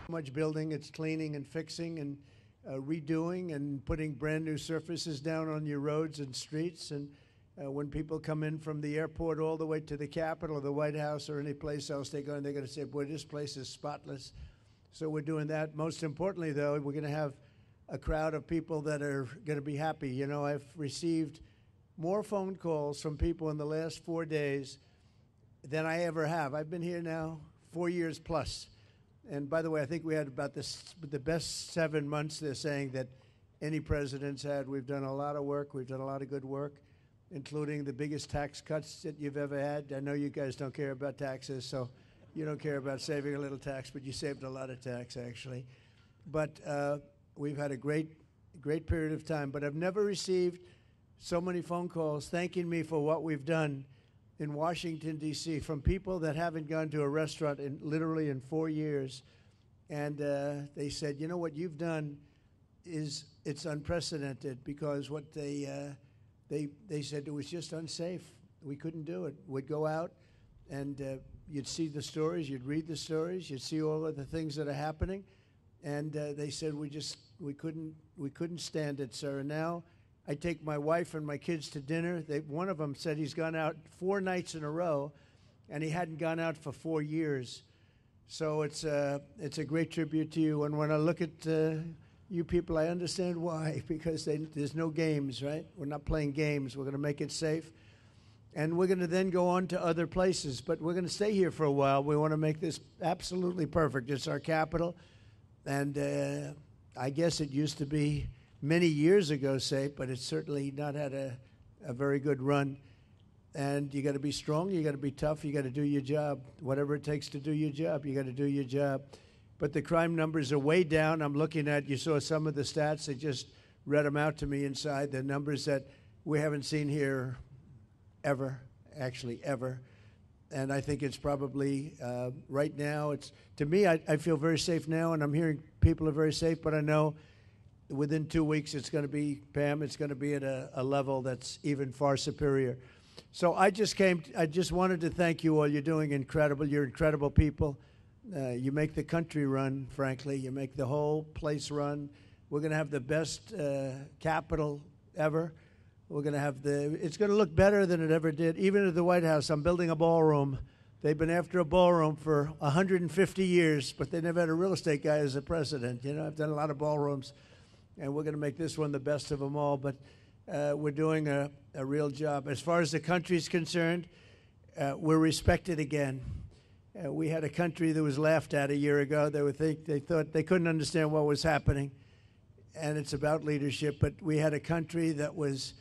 Much building, it's cleaning and fixing and redoing and putting brand new surfaces down on your roads and streets. And when people come in from the airport all the way to the Capitol or the White House or any place else they go, and they're going to say, boy, this place is spotless. So we're doing that. Most importantly, though, we're going to have a crowd of people that are going to be happy. You know, I've received more phone calls from people in the last 4 days than I ever have. I've been here now 4 years plus. And by the way, I think we had about the best 7 months, they're saying, that any president's had. We've done a lot of work. We've done a lot of good work, including the biggest tax cuts that you've ever had. I know you guys don't care about taxes, so you don't care about saving a little tax, but you saved a lot of tax, actually. But we've had a great period of time. But I've never received so many phone calls thanking me for what we've done in Washington, D.C., from people that haven't gone to a restaurant literally in 4 years. And they said, you know, what you've done it's unprecedented, because what they said, it was just unsafe. We couldn't do it. We'd go out and you'd see the stories, you'd read the stories, you'd see all of the things that are happening. And they said, we couldn't stand it, sir. And now I take my wife and my kids to dinner. One of them said he's gone out 4 nights in a row, and he hadn't gone out for 4 years. So it's a great tribute to you. And when I look at you people, I understand why, because there's no games, right? We're not playing games. We're going to make it safe. And we're going to then go on to other places. But we're going to stay here for a while. We want to make this absolutely perfect. It's our capital. And I guess it used to be many years ago safe, but it's certainly not had a very good run. And you got to be strong, you got to be tough, you got to do your job. Whatever it takes to do your job, you got to do your job. But the crime numbers are way down. I'm looking at, you saw some of the stats, they just read them out to me inside, the numbers that we haven't seen here ever, actually ever. And I think it's probably, right now, to me, I feel very safe now, and I'm hearing people are very safe, but I know within 2 weeks, it's going to be, Pam, it's going to be at a level that's even far superior. So I just wanted to thank you all. You're doing incredible. You're incredible people. You make the country run, frankly. You make the whole place run. We're going to have the best Capitol ever. We're going to have it's going to look better than it ever did. Even at the White House, I'm building a ballroom. They've been after a ballroom for 150 years, but they never had a real estate guy as a president. You know, I've done a lot of ballrooms. And we're going to make this one the best of them all. But we're doing a real job. As far as the country's concerned, we're respected again. We had a country that was laughed at a year ago. They thought they couldn't understand what was happening. And it's about leadership. But we had a country that was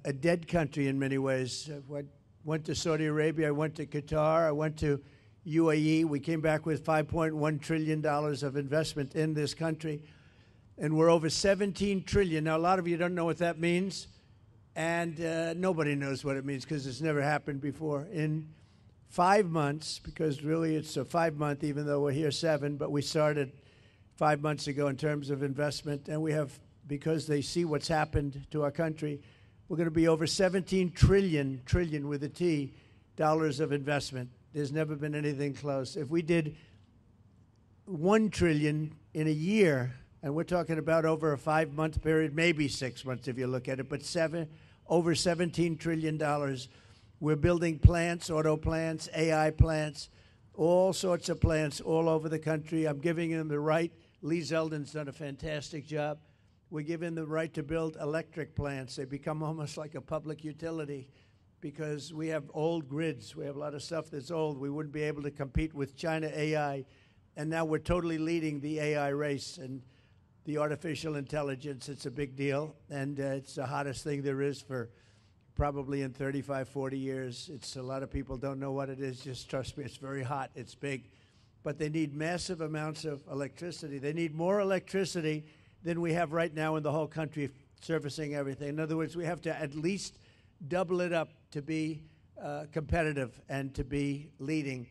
a dead country in many ways. I went to Saudi Arabia. I went to Qatar. I went to UAE. We came back with $5.1 trillion of investment in this country. And we're over 17 trillion. Now, a lot of you don't know what that means, and nobody knows what it means because it's never happened before. In 5 months, because really it's a 5-month, even though we're here 7, but we started 5 months ago in terms of investment, and we have, because they see what's happened to our country, we're going to be over 17 trillion with a T, dollars of investment. There's never been anything close. If we did 1 trillion in a year, and we're talking about over a 5-month period, maybe 6 months if you look at it, but over $17 trillion. We're building plants, auto plants, AI plants, all sorts of plants all over the country. I'm giving them the right. Lee Zeldin's done a fantastic job. We're giving them the right to build electric plants. They become almost like a public utility because we have old grids. We have a lot of stuff that's old. We wouldn't be able to compete with China AI. And now we're totally leading the AI race. And the artificial intelligence, it's a big deal, and it's the hottest thing there is for probably in 35, 40 years. It's a lot of people don't know what it is. Just trust me, it's very hot, it's big. But they need massive amounts of electricity. They need more electricity than we have right now in the whole country servicing everything. In other words, we have to at least double it up to be competitive and to be leading.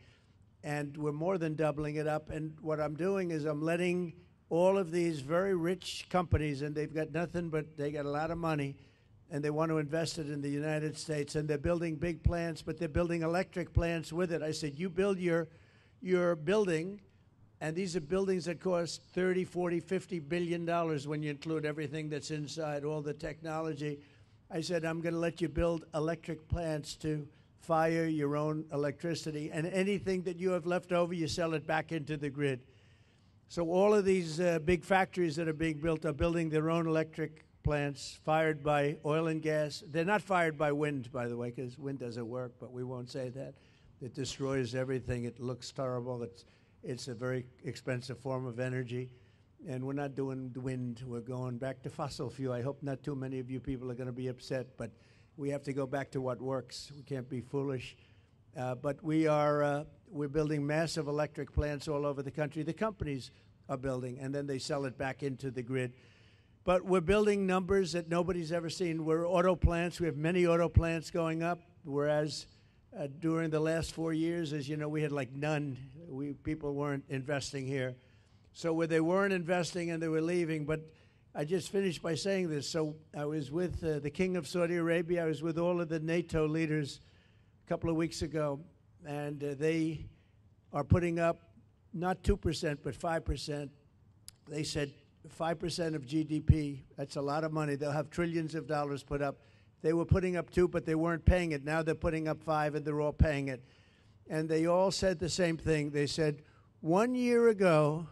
And we're more than doubling it up. And what I'm doing is I'm letting all of these very rich companies, and they've got nothing but they got a lot of money, and they want to invest it in the United States, and they're building big plants, but they're building electric plants with it. I said, you build your building, And these are buildings that cost 30, 40, 50 billion dollars when you include everything that's inside, all the technology. I said, I'm going to let you build electric plants to fire your own electricity, and anything that you have left over, you sell it back into the grid. So all of these big factories that are being built are building their own electric plants fired by oil and gas. They're not fired by wind, by the way, because wind doesn't work, but we won't say that. It destroys everything. It looks terrible. It's a very expensive form of energy. And we're not doing wind. We're going back to fossil fuel. I hope not too many of you people are going to be upset, but we have to go back to what works. We can't be foolish. But we're building massive electric plants all over the country. The companies are building, and then they sell it back into the grid. But we're building numbers that nobody's ever seen. We're auto plants. We have many auto plants going up, whereas during the last 4 years, as you know, we had like none. People weren't investing here. So where they weren't investing and they were leaving. But I just finished by saying this. So I was with the King of Saudi Arabia. I was with all of the NATO leaders a couple of weeks ago, and they are putting up not 2%, but 5%. They said 5% of GDP. That's a lot of money. They'll have trillions of dollars put up. They were putting up 2, but they weren't paying it. Now they're putting up 5, and they're all paying it. And they all said the same thing. They said, 1 year ago,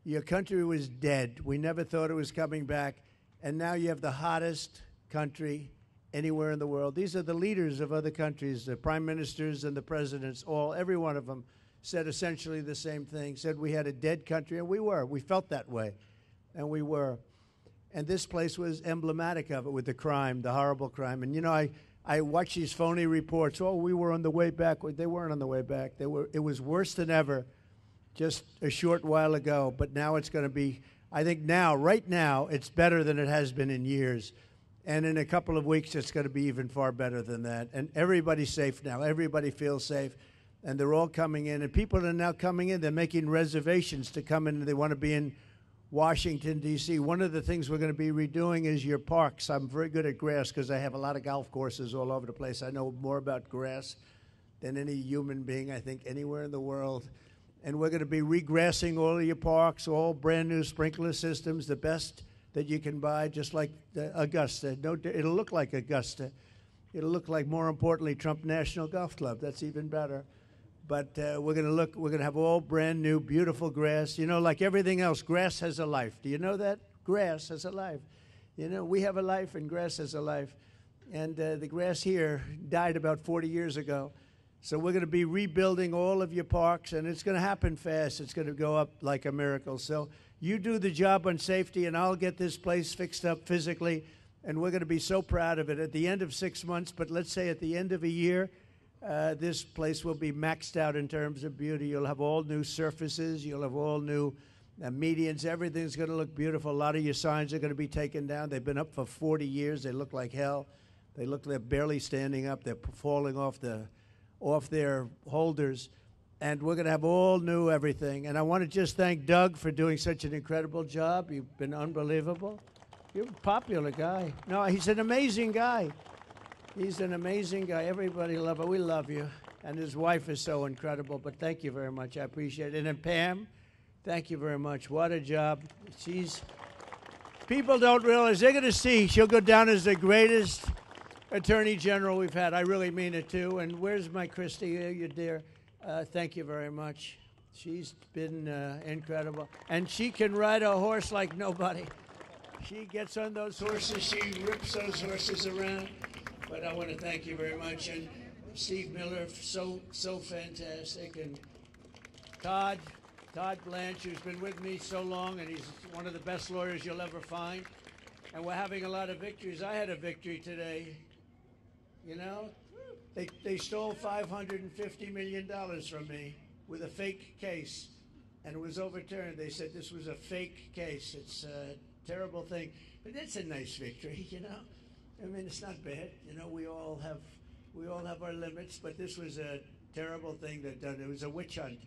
your country was dead. We never thought it was coming back. And now you have the hottest country anywhere in the world. These are the leaders of other countries, the prime ministers and the presidents, every one of them said essentially the same thing, said we had a dead country, and we were. We felt that way, and we were. And this place was emblematic of it with the crime, the horrible crime. And, you know, I watch these phony reports. Oh, we were on the way back. They weren't on the way back. It was worse than ever just a short while ago. But now it's going to be, I think now, right now, it's better than it has been in years. And in a couple of weeks, it's going to be even far better than that. And everybody's safe now. Everybody feels safe. And they're all coming in. And people are now coming in. They're making reservations to come in, and they want to be in Washington, D.C. One of the things we're going to be redoing is your parks. I'm very good at grass because I have a lot of golf courses all over the place. I know more about grass than any human being, I think, anywhere in the world. And we're going to be regrassing all of your parks, all brand new sprinkler systems, the best that you can buy, just like Augusta. It'll look like Augusta. It'll look like, more importantly, Trump National Golf Club. That's even better. But we're going to have all brand new, beautiful grass. You know, like everything else, grass has a life. Do you know that? Grass has a life. You know, we have a life and grass has a life. And the grass here died about 40 years ago. So we're going to be rebuilding all of your parks, and it's going to happen fast. It's going to go up like a miracle. So you do the job on safety, and I'll get this place fixed up physically, and we're going to be so proud of it at the end of 6 months. But let's say at the end of a year, this place will be maxed out in terms of beauty. You'll have all new surfaces. You'll have all new medians. Everything's going to look beautiful. A lot of your signs are going to be taken down. They've been up for 40 years. They look like hell. They're barely standing up. They're falling off their holders. And we're going to have all new everything. And I want to just thank Doug for doing such an incredible job. You've been unbelievable. You're a popular guy. No, he's an amazing guy. He's an amazing guy. Everybody loves him. We love you. And his wife is so incredible. But thank you very much. I appreciate it. And Pam, thank you very much. What a job. People don't realize. They're going to see. She'll go down as the greatest Attorney General we've had. I really mean it, too. And where's my Christy? You're there. Thank you very much. She's been incredible. And she can ride a horse like nobody. She gets on those horses. She rips those horses around. But I want to thank you very much. And Steve Miller, so fantastic. And Todd Blanche, who's been with me so long, and he's one of the best lawyers you'll ever find. And we're having a lot of victories. I had a victory today. You know, they stole $550 million from me with a fake case, and it was overturned. They said this was a fake case. It's a terrible thing. But it's a nice victory, you know. I mean, it's not bad. You know, we all have our limits, but this was a terrible thing that done. It was a witch hunt,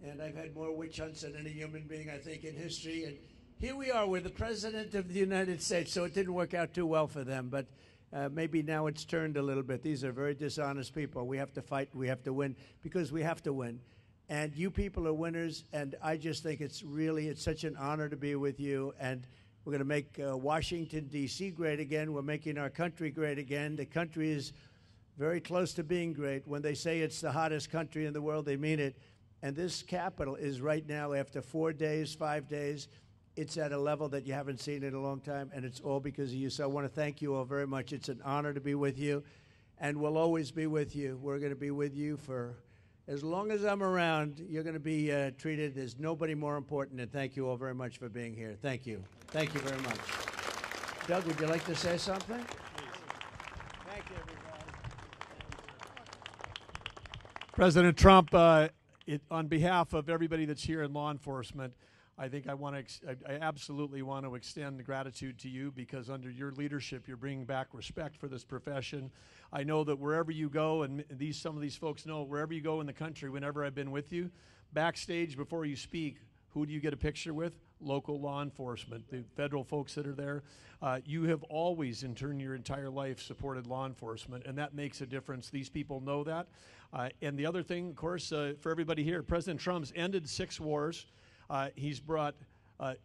and I've had more witch hunts than any human being, I think, in history. And here we are with the President of the United States, so it didn't work out too well for them, but maybe now it's turned a little bit. These are very dishonest people. We have to fight. We have to win because we have to win. And you people are winners, and I just think it's such an honor to be with you. And we're going to make Washington, D.C. great again. We're making our country great again. The country is very close to being great. When they say it's the hottest country in the world, they mean it. And this Capitol is right now, after 4 days, 5 days, it's at a level that you haven't seen in a long time, and it's all because of you. So I want to thank you all very much. It's an honor to be with you, and we'll always be with you. We're going to be with you for as long as I'm around. You're going to be treated as nobody more important, and thank you all very much for being here. Thank you. Thank you very much. Doug, would you like to say something? Thank you, everybody. President Trump, on behalf of everybody that's here in law enforcement, I think I absolutely want to extend the gratitude to you, because under your leadership, you're bringing back respect for this profession. I know that wherever you go, and some of these folks know, wherever you go in the country, whenever I've been with you, backstage before you speak, who do you get a picture with? Local law enforcement, the federal folks that are there. You have always, in turn, your entire life, supported law enforcement, and that makes a difference. These people know that. And the other thing, of course, for everybody here, President Trump's ended 6 wars. He's brought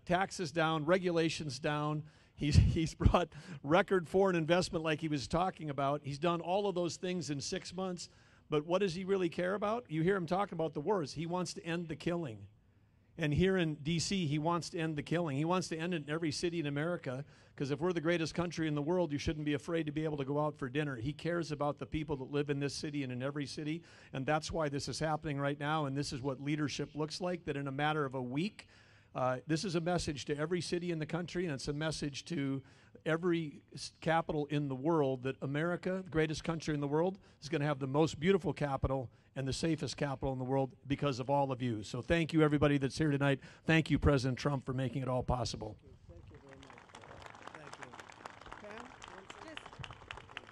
taxes down, regulations down. He's brought record foreign investment like he was talking about. He's done all of those things in 6 months. But what does he really care about? You hear him talk about the wars. He wants to end the killing. And here in D.C., he wants to end the killing. He wants to end it in every city in America, because if we're the greatest country in the world, you shouldn't be afraid to be able to go out for dinner. He cares about the people that live in this city and in every city, and that's why this is happening right now, and this is what leadership looks like, that in a matter of a week, this is a message to every city in the country, and it's a message to every capital in the world that America, the greatest country in the world, is going to have the most beautiful capital and the safest capital in the world because of all of you. So thank you, everybody that's here tonight. Thank you, President Trump, for making it all possible. Thank you very much. Thank you. Pam?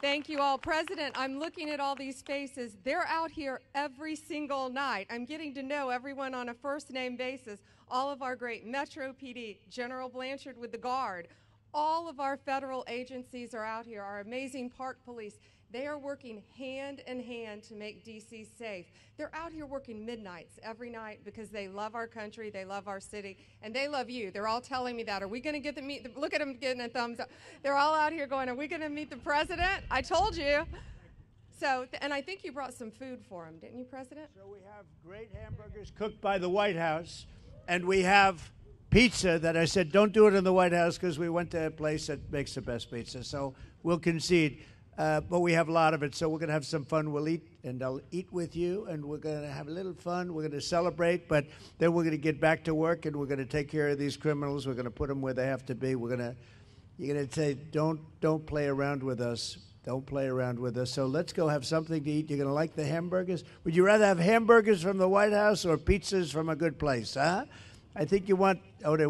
Thank you all. President, I'm looking at all these faces. They're out here every single night. I'm getting to know everyone on a first-name basis. All of our great Metro PD, General Blanchard with the Guard, all of our federal agencies are out here, our amazing park police. They are working hand in hand to make D.C. safe. They're out here working midnights every night because they love our country, they love our city, and they love you. They're all telling me that. Are we going to get to meet the, look at them getting a thumbs up. They're all out here going, are we going to meet the president? I told you. So, and I think you brought some food for him, didn't you, President? So we have great hamburgers cooked by the White House, and we have pizza that I said don't do it in the White House because we went to a place that makes the best pizza. So we'll concede. But we have a lot of it, so we're going to have some fun. We'll eat, and I'll eat with you, and we're going to have a little fun. We're going to celebrate, but then we're going to get back to work, and we're going to take care of these criminals. We're going to put them where they have to be. You're going to say, don't play around with us. Don't play around with us. So let's go have something to eat. You're going to like the hamburgers? Would you rather have hamburgers from the White House or pizzas from a good place, huh? I think you want,